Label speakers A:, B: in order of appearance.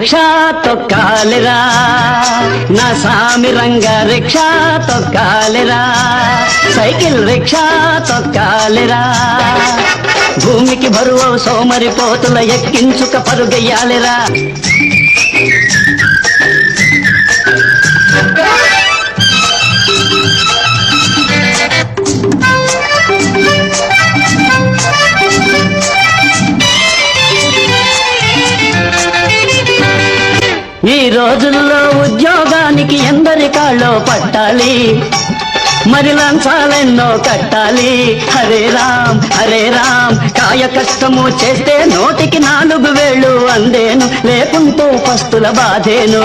A: rickshaw తొక్కాలిరా నా సామి రంగ రిక్షా తొక్కాలిరా సైకిల్ రిక్షా తొక్కాలిరా భూమికి బరువు సోమరి పోతుల ఎక్కించుక పరుగెయ్యాలిరా ఈ రోజుల్లో ఉద్యోగానికి ఎందరి కాళ్ళో పట్టాలి మరి లంచాలెన్నో కట్టాలి హరే రామ్ కాయ కష్టము చేస్తే నోటికి 4 వేళ్ళు అందేను లేకుంటూ పస్తుల బాధేను